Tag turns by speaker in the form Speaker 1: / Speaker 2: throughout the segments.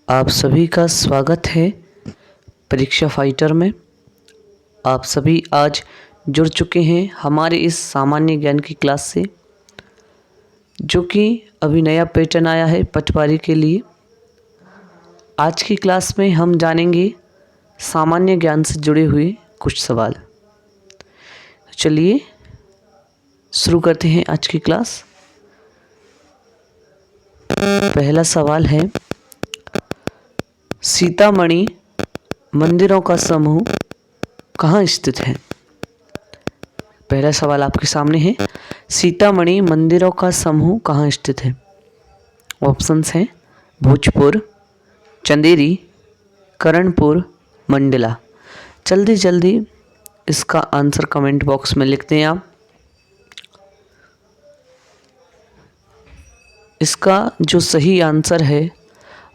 Speaker 1: आप सभी का स्वागत है परीक्षा फाइटर में। आप सभी आज जुड़ चुके हैं हमारे इस सामान्य ज्ञान की क्लास से, जो कि अभी नया पैटर्न आया है पटवारी के लिए। आज की क्लास में हम जानेंगे सामान्य ज्ञान से जुड़े हुए कुछ सवाल। चलिए शुरू करते हैं आज की क्लास। पहला सवाल है, सीतामढ़ी मंदिरों का समूह कहाँ स्थित है? पहला सवाल आपके सामने है, सीतामढ़ी मंदिरों का समूह कहाँ स्थित है? ऑप्शंस हैं भोजपुर, चंदेरी, करणपुर, मंडला। जल्दी जल्दी इसका आंसर कमेंट बॉक्स में लिखते हैं आप। इसका जो सही आंसर है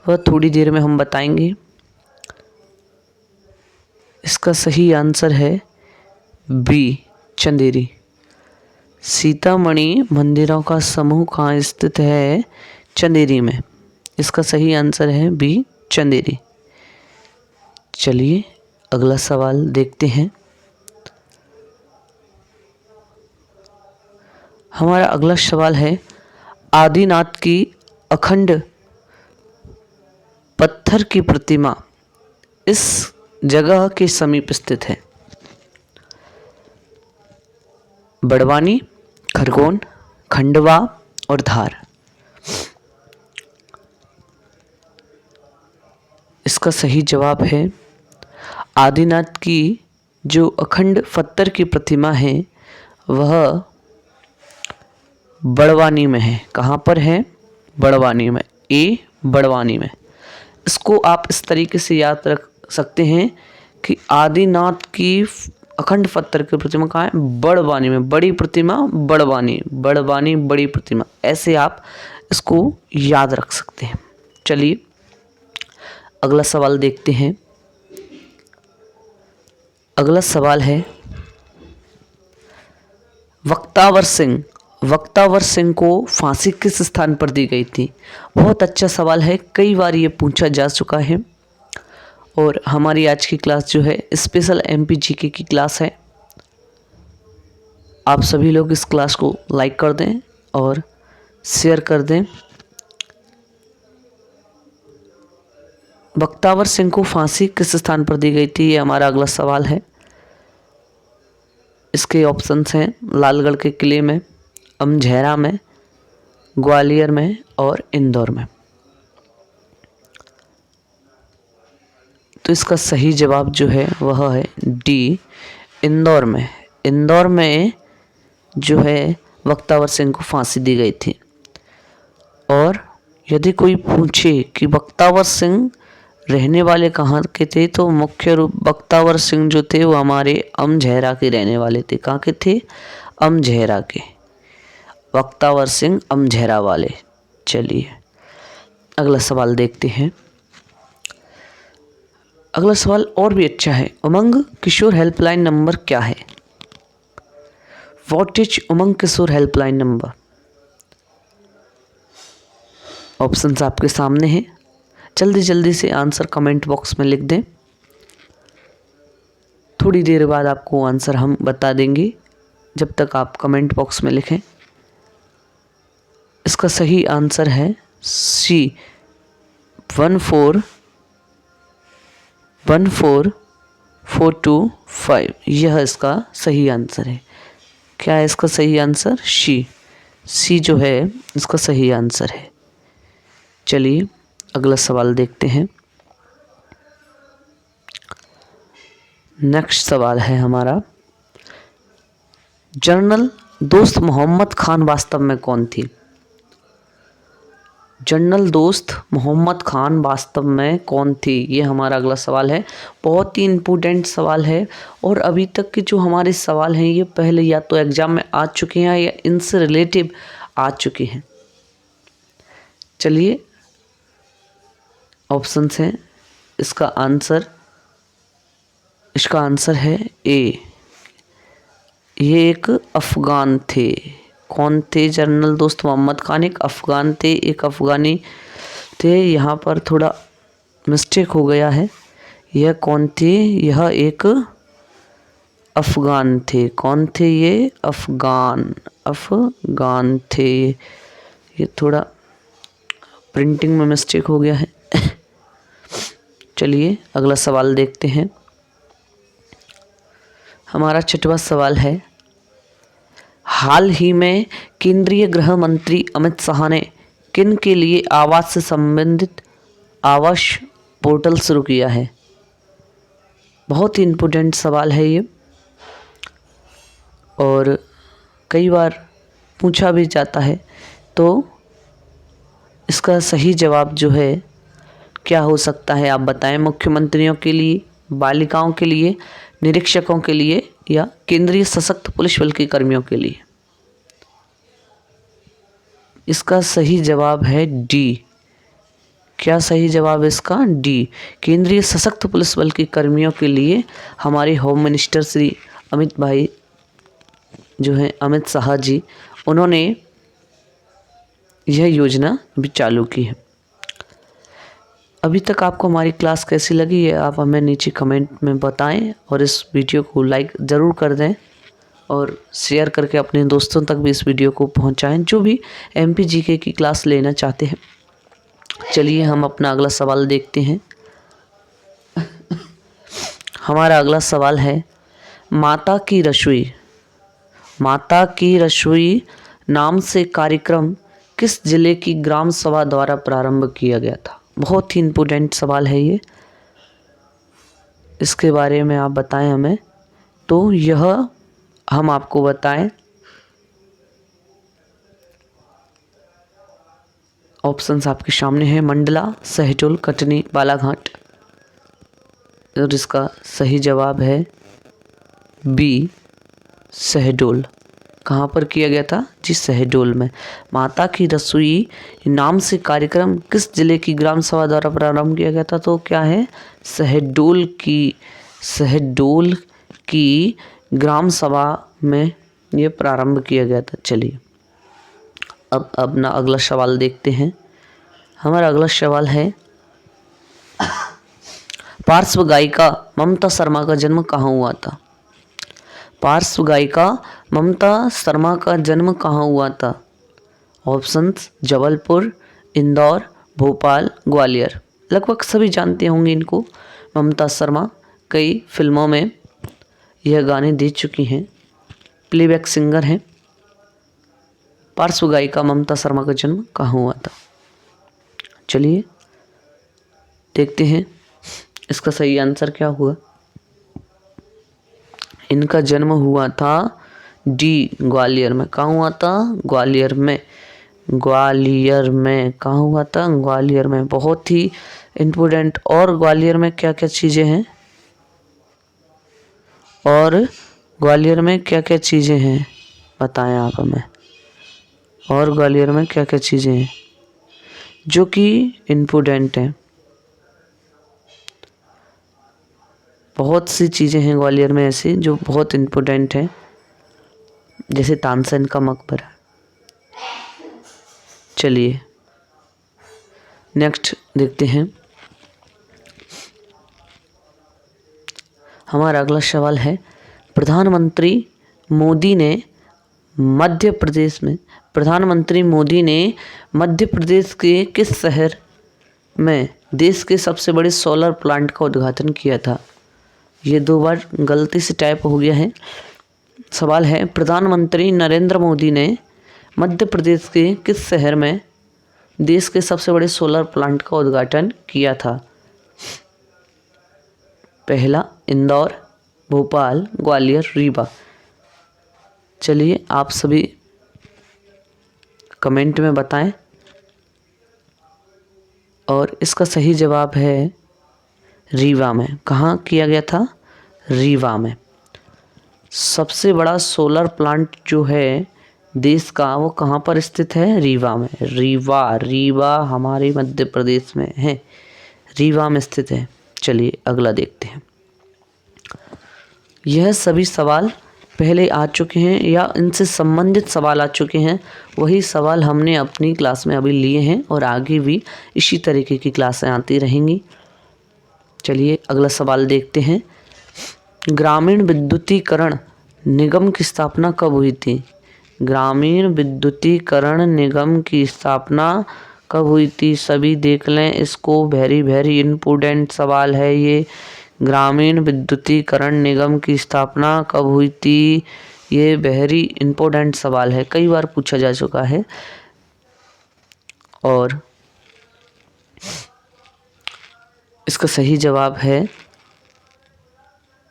Speaker 1: वह थोड़ी देर में हम बताएंगे। इसका सही आंसर है बी, चंदेरी। सीतामढ़ी मंदिरों का समूह कहाँ स्थित है? चंदेरी में। इसका सही आंसर है बी, चंदेरी। चलिए अगला सवाल देखते हैं। हमारा अगला सवाल है, आदिनाथ की अखंड पत्थर की प्रतिमा इस जगह के समीप स्थित है? बड़वानी, खरगोन, खंडवा और धार। इसका सही जवाब है, आदिनाथ की जो अखंड पत्थर की प्रतिमा है वह बड़वानी में है। कहाँ पर है? बड़वानी में। ए, बड़वानी में। इसको आप इस तरीके से याद रख सकते हैं कि आदिनाथ की अखंड पत्थर की प्रतिमा कहाँ है? बड़वानी में। बड़ी प्रतिमा बड़वानी, बड़वानी बड़ी प्रतिमा, ऐसे आप इसको याद रख सकते हैं। चलिए अगला सवाल देखते हैं। अगला सवाल है, वक्तावर सिंह को फांसी किस स्थान पर दी गई थी? बहुत अच्छा सवाल है, कई बार ये पूछा जा चुका है। और हमारी आज की क्लास जो है स्पेशल MPGK की क्लास है। आप सभी लोग इस क्लास को लाइक कर दें और शेयर कर दें। वक्तावर सिंह को फांसी किस स्थान पर दी गई थी, ये हमारा अगला सवाल है। इसके ऑप्शंस हैं लालगढ़ के किले में, अमझेरा में, ग्वालियर में और इंदौर में। तो इसका सही जवाब जो है वह है डी, इंदौर में। इंदौर में जो है वक्तावर सिंह को फांसी दी गई थी। और यदि कोई पूछे कि वक्तावर सिंह रहने वाले कहाँ के थे, तो मुख्य रूप वक्तावर सिंह जो थे वो हमारे अमझेरा के रहने वाले थे। कहाँ के थे? अमझेरा के। वक्तावर सिंह अमझेरा वाले। चलिए अगला सवाल देखते हैं। अगला सवाल और भी अच्छा है, उमंग किशोर हेल्पलाइन नंबर क्या है? What is Umang Kishore helpline number? Options आपके सामने हैं, जल्दी जल्दी से आंसर कमेंट बॉक्स में लिख दें। थोड़ी देर बाद आपको आंसर हम बता देंगे, जब तक आप कमेंट बॉक्स में लिखें। इसका सही आंसर है सी, 1414425। यह इसका सही आंसर है। क्या है इसका सही आंसर? सी जो है इसका सही आंसर है। चलिए अगला सवाल देखते हैं। नेक्स्ट सवाल है हमारा, जनरल दोस्त मोहम्मद खान वास्तव में कौन थी? जनरल दोस्त मोहम्मद खान वास्तव में कौन थी, ये हमारा अगला सवाल है। बहुत ही इम्पोर्टेंट सवाल है और अभी तक के जो हमारे सवाल हैं ये पहले या तो एग्जाम में आ चुके हैं या इनसे रिलेटिव आ चुके हैं। चलिए ऑप्शंस हैं। इसका आंसर है ए, ये एक अफगान थे। कौन थे? जनरल दोस्त मोहम्मद खान एक अफगान थे, एक अफगानी थे। यहाँ पर थोड़ा मिस्टेक हो गया है। यह कौन थे? यह एक अफ़गान थे। कौन थे ये? अफ़गान थे। ये थोड़ा प्रिंटिंग में मिस्टेक हो गया है। चलिए अगला सवाल देखते हैं। हमारा 6वां सवाल है, हाल ही में केंद्रीय गृह मंत्री अमित शाह ने किन के लिए आवास से संबंधित आवास पोर्टल शुरू किया है? बहुत ही इम्पोर्टेंट सवाल है ये और कई बार पूछा भी जाता है। तो इसका सही जवाब जो है क्या हो सकता है, आप बताएं। मुख्यमंत्रियों के लिए, बालिकाओं के लिए, निरीक्षकों के लिए या केंद्रीय सशक्त पुलिस बल के कर्मियों के लिए? इसका सही जवाब है डी। क्या सही जवाब है इसका? डी। केंद्रीय सशक्त पुलिस बल के कर्मियों के लिए हमारे होम मिनिस्टर श्री अमित भाई जो है, अमित शाह जी, उन्होंने यह योजना भी चालू की है। अभी तक आपको हमारी क्लास कैसी लगी है आप हमें नीचे कमेंट में बताएं और इस वीडियो को लाइक ज़रूर कर दें और शेयर करके अपने दोस्तों तक भी इस वीडियो को पहुंचाएं जो भी MPGK की क्लास लेना चाहते हैं। चलिए हम अपना अगला सवाल देखते हैं। हमारा अगला सवाल है, माता की रसोई नाम से कार्यक्रम किस जिले की ग्राम सभा द्वारा प्रारंभ किया गया था? बहुत ही इम्पोर्टेंट सवाल है ये, इसके बारे में आप बताएं हमें। तो यह हम आपको बताएं, ऑप्शंस आपके सामने हैं, मंडला, सहडोल, कटनी, बालाघाट। और इसका सही जवाब है बी, सहडोल। कहाँ पर किया गया था जी? सहडोल में। माता की रसोई नाम से कार्यक्रम किस जिले की ग्राम सभा द्वारा प्रारंभ किया गया था? तो क्या है? सहडोल की ग्राम सभा में ये प्रारंभ किया गया था। चलिए अब अपना अगला सवाल देखते हैं। हमारा अगला सवाल है, पार्श्व गायिका ममता शर्मा का जन्म कहाँ हुआ था? पार्श्व गायिका ममता शर्मा का जन्म कहाँ हुआ था? ऑप्शंस, जबलपुर, इंदौर, भोपाल, ग्वालियर। लगभग सभी जानते होंगे इनको। ममता शर्मा कई फिल्मों में यह गाने दे चुकी हैं, प्लेबैक सिंगर हैं। पार्श्व गायिका ममता शर्मा का जन्म कहाँ हुआ था? चलिए देखते हैं इसका सही आंसर क्या हुआ। इनका जन्म हुआ था डी, ग्वालियर में। कहाँ हुआ था? ग्वालियर में। कहाँ हुआ था? ग्वालियर में। बहुत ही इम्पोर्टेंट। और ग्वालियर में क्या क्या चीज़ें हैं? बताएं आप हमें। और ग्वालियर में क्या क्या चीज़ें हैं जो कि इम्पोर्टेंट हैं? बहुत सी चीज़ें हैं ग्वालियर में ऐसी जो बहुत इम्पोर्टेंट हैं, जैसे तानसेन का मकबरा। चलिए नेक्स्ट देखते हैं। हमारा अगला सवाल है, प्रधानमंत्री मोदी ने मध्य प्रदेश के किस शहर में देश के सबसे बड़े सोलर प्लांट का उद्घाटन किया था? ये 2 बार गलती से टाइप हो गया है। सवाल है, प्रधानमंत्री नरेंद्र मोदी ने मध्य प्रदेश के किस शहर में देश के सबसे बड़े सोलर प्लांट का उद्घाटन किया था? पहला इंदौर, भोपाल, ग्वालियर, रीवा। चलिए आप सभी कमेंट में बताएं और इसका सही जवाब है रीवा में। कहाँ किया गया था? रीवा में। सबसे बड़ा सोलर प्लांट जो है देश का वो कहाँ पर स्थित है? रीवा में। रीवा हमारे मध्य प्रदेश में है, रीवा में स्थित है। चलिए अगला देखते हैं। यह सभी सवाल पहले आ चुके हैं या इनसे संबंधित सवाल आ चुके हैं, वही सवाल हमने अपनी क्लास में अभी लिए हैं और आगे भी इसी तरीके की क्लासें आती रहेंगी। चलिए अगला सवाल देखते हैं। ग्रामीण विद्युतीकरण निगम की स्थापना कब हुई थी? ग्रामीण विद्युतीकरण निगम की स्थापना कब हुई थी? सभी देख लें इसको, वेरी वेरी इम्पोर्टेंट सवाल है ये। ग्रामीण विद्युतीकरण निगम की स्थापना कब हुई थी? ये वेरी इम्पोर्टेंट सवाल है, कई बार पूछा जा चुका है। और इसका सही जवाब है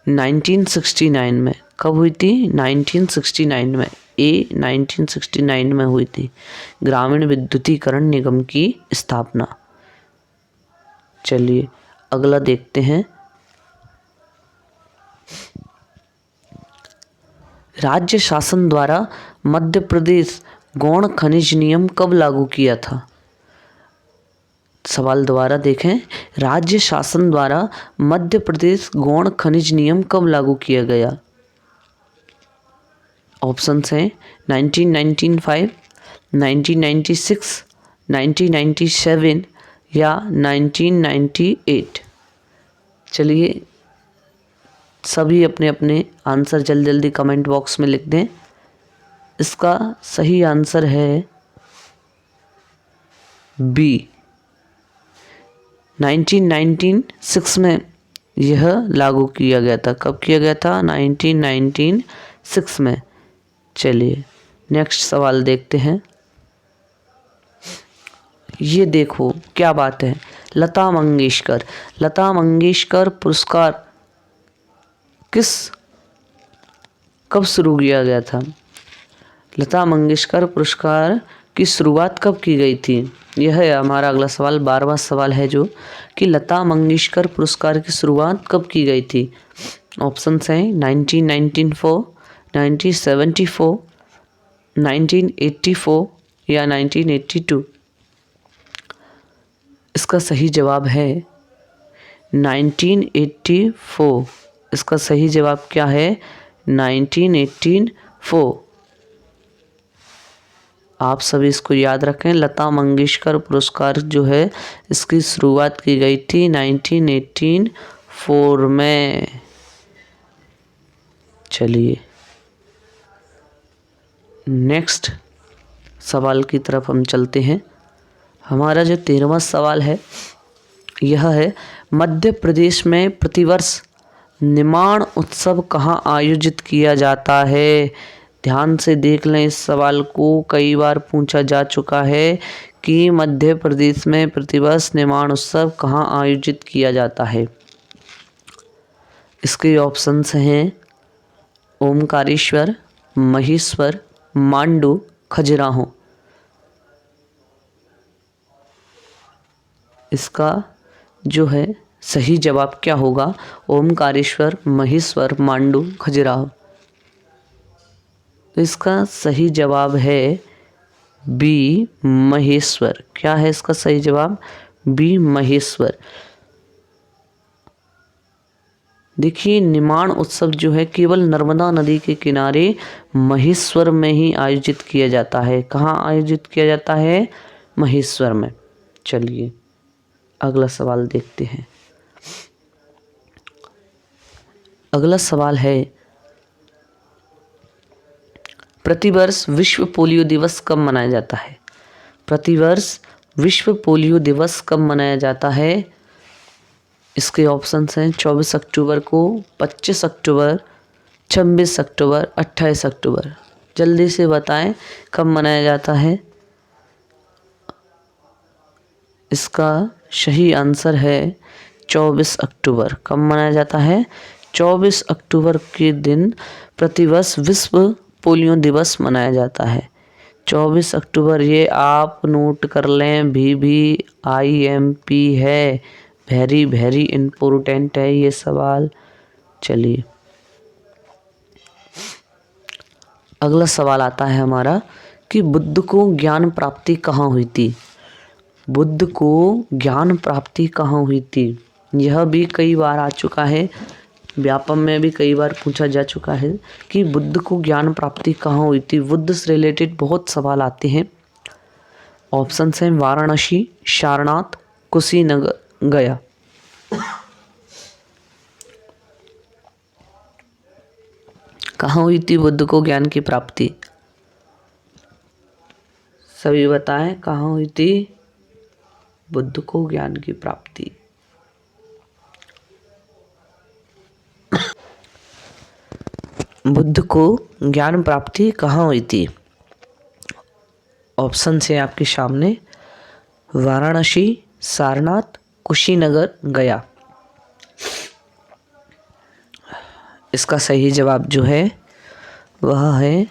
Speaker 1: 1969 में। कब हुई थी? 1969 में। ए 1969 में हुई थी ग्रामीण विद्युतीकरण निगम की स्थापना। चलिए अगला देखते हैं। राज्य शासन द्वारा मध्य प्रदेश गौण खनिज नियम कब लागू किया था? सवाल दोबारा देखें। राज्य शासन द्वारा मध्य प्रदेश गौण खनिज नियम कब लागू किया गया? ऑप्शंस हैं 1995, 1996, 1997 या 1998। चलिए सभी अपने अपने आंसर जल्दी जल्दी कमेंट बॉक्स में लिख दें। इसका सही आंसर है बी, 1996 में यह लागू किया गया था। कब किया गया था? 1996 में। चलिए नेक्स्ट सवाल देखते हैं। ये देखो क्या बात है, लता मंगेशकर पुरस्कार कब शुरू किया गया था? लता मंगेशकर पुरस्कार की शुरुआत कब की गई थी? यह है हमारा अगला सवाल, 12वां सवाल है जो कि लता मंगेशकर पुरस्कार की शुरुआत कब की गई थी? ऑप्शंस हैं 1994, 1974, 1984 या 1982। इसका सही जवाब है 1984। इसका सही जवाब क्या है? 1984। आप सभी इसको याद रखें। लता मंगेशकर पुरस्कार जो है इसकी शुरुआत की गई थी 1984 में। चलिए नेक्स्ट सवाल की तरफ हम चलते हैं। हमारा जो 13वां सवाल है यह है, मध्य प्रदेश में प्रतिवर्ष निमाड़ उत्सव कहाँ आयोजित किया जाता है? ध्यान से देख लें इस सवाल को, कई बार पूछा जा चुका है कि मध्य प्रदेश में प्रतिवर्ष निमाड़ उत्सव कहाँ आयोजित किया जाता है। इसके ऑप्शंस हैं ओमकारेश्वर, महेश्वर, मांडू, खजुराहो। इसका जो है सही जवाब क्या होगा? ओमकारेश्वर, महेश्वर, मांडू, खजुराहो। तो इसका सही जवाब है बी, महेश्वर। क्या है इसका सही जवाब? बी, महेश्वर। देखिए निमाड़ उत्सव जो है केवल नर्मदा नदी के किनारे महेश्वर में ही आयोजित किया जाता है। कहाँ आयोजित किया जाता है? महेश्वर में। चलिए अगला सवाल देखते हैं। अगला सवाल है, प्रतिवर्ष विश्व पोलियो दिवस कब मनाया जाता है? प्रतिवर्ष विश्व पोलियो दिवस कब मनाया जाता है? इसके ऑप्शंस हैं 24 अक्टूबर को, 25 अक्टूबर, 26 अक्टूबर, 28 अक्टूबर। जल्दी से बताएं कब मनाया जाता है। इसका सही आंसर है 24 अक्टूबर। कब मनाया जाता है? 24 अक्टूबर के दिन प्रतिवर्ष विश्व पोलियो दिवस मनाया जाता है। 24 अक्टूबर, ये आप नोट कर लें, VVIMP है। वेरी वेरी इम्पोर्टेंट है ये सवाल। चलिए अगला सवाल आता है हमारा कि बुद्ध को ज्ञान प्राप्ति कहाँ हुई थी? बुद्ध को ज्ञान प्राप्ति कहाँ हुई थी? यह भी कई बार आ चुका है, व्यापम में भी कई बार पूछा जा चुका है कि बुद्ध को ज्ञान प्राप्ति कहाँ हुई थी। बुद्ध से रिलेटेड बहुत सवाल आते हैं। ऑप्शन हैं वाराणसी, सारनाथ, कुशीनगर, गया। कहाँ हुई थी बुद्ध को ज्ञान की प्राप्ति? सभी बताएं, कहाँ हुई थी बुद्ध को ज्ञान की प्राप्ति? बुद्ध को ज्ञान प्राप्ति कहाँ हुई थी? ऑप्शन है आपके सामने, वाराणसी, सारनाथ, कुशीनगर, गया। इसका सही जवाब जो है वह है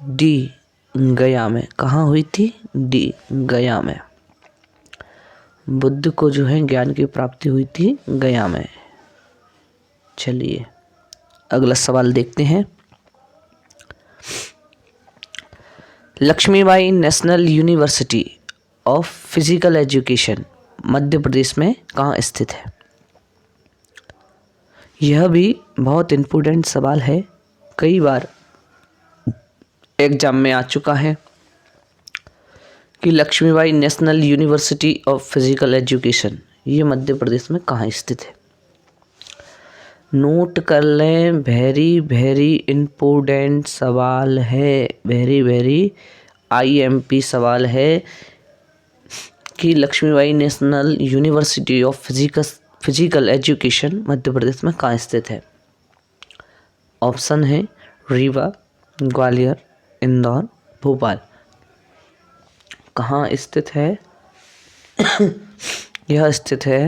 Speaker 1: डी, गया में। कहाँ हुई थी? डी, गया में। बुद्ध को जो है ज्ञान की प्राप्ति हुई थी गया में। चलिए अगला सवाल देखते हैं। Laxmibai national university of physical education Madhya Pradesh में कहाँ स्थित है? यह भी बहुत इम्पोर्टेंट सवाल है, कई बार एग्जाम में आ चुका है कि Laxmibai national university of physical education ये मध्य प्रदेश में कहाँ स्थित है? नोट कर लें, वेरी वेरी इम्पोर्टेंट सवाल है, वेरी वेरी IMP सवाल है कि Laxmibai national university of physical education Madhya Pradesh में कहाँ स्थित है? ऑप्शन है रीवा, ग्वालियर, इंदौर, भोपाल। कहाँ स्थित है? यह स्थित है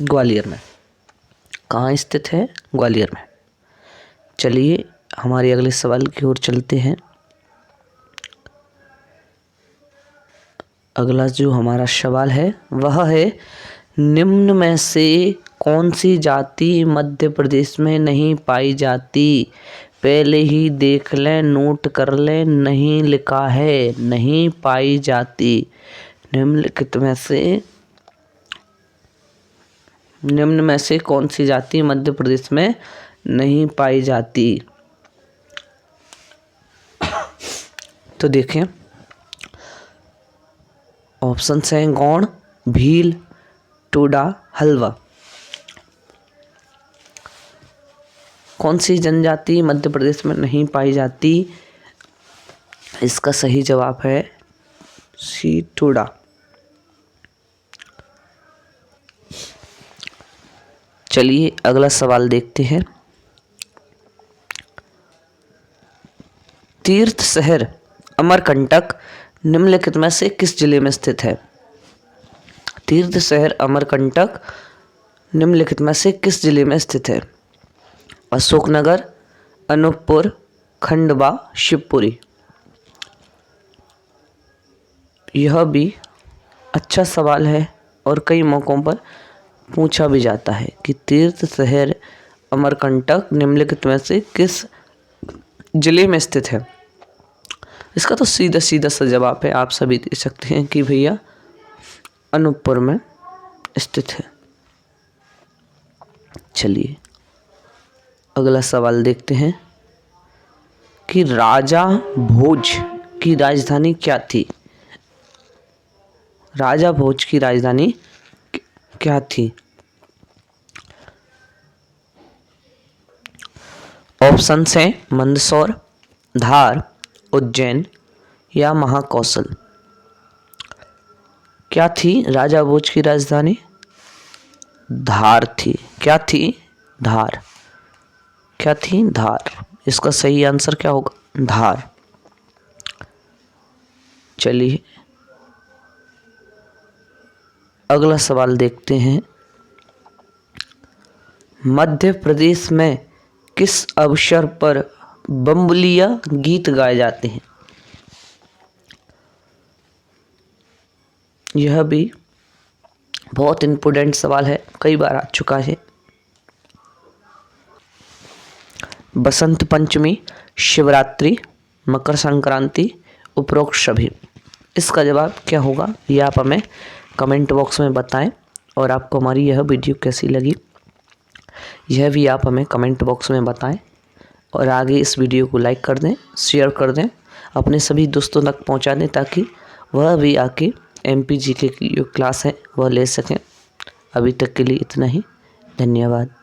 Speaker 1: ग्वालियर में। कहाँ स्थित है? ग्वालियर में। चलिए हमारे अगले सवाल की ओर चलते हैं। अगला जो हमारा सवाल है वह है, निम्न में से कौन सी जाति मध्य प्रदेश में नहीं पाई जाती? पहले ही देख लें, नोट कर लें, नहीं लिखा है, नहीं पाई जाती। निम्नलिखित में से कौन सी जाति मध्य प्रदेश में नहीं पाई जाती? तो देखें, ऑप्शन हैं गौड़, भील, टोडा, हलवा। कौन सी जनजाति मध्य प्रदेश में नहीं पाई जाती? इसका सही जवाब है सी, टोडा। चलिए अगला सवाल देखते हैं। तीर्थ शहर अमरकंटक निम्नलिखित में से किस जिले में स्थित है? तीर्थ शहर अमरकंटक निम्नलिखित में से किस जिले में स्थित है? अशोकनगर, अनूपपुर, खंडवा, शिवपुरी। यह भी अच्छा सवाल है और कई मौकों पर पूछा भी जाता है कि तीर्थ शहर अमरकंटक निम्नलिखित में से किस जिले में स्थित है। इसका तो सीधा सीधा सा जवाब है, आप सभी दे सकते हैं कि भैया अनूपपुर में स्थित है। चलिए अगला सवाल देखते हैं कि राजा भोज की राजधानी क्या थी? राजा भोज की राजधानी क्या थी? ऑप्शन हैं मंदसौर, धार, उज्जैन या महाकौशल। क्या थी राजा भोज की राजधानी? धार थी। क्या थी? धार। क्या थी? धार। इसका सही आंसर क्या होगा? धार। चलिए अगला सवाल देखते हैं। मध्य प्रदेश में किस अवसर पर बम्बुलिया गीत गाए जाते हैं? यह भी बहुत इम्पोर्टेंट सवाल है, कई बार आ चुका है। बसंत पंचमी, शिवरात्रि, मकर संक्रांति, उपरोक्त सभी। इसका जवाब क्या होगा ये आप हमें कमेंट बॉक्स में बताएं। और आपको हमारी यह वीडियो कैसी लगी यह भी आप हमें कमेंट बॉक्स में बताएं। और आगे इस वीडियो को लाइक कर दें, शेयर कर दें, अपने सभी दोस्तों तक पहुंचा दें ताकि वह भी आके MPGK की जो क्लास है वह ले सकें। अभी तक के लिए इतना ही। धन्यवाद।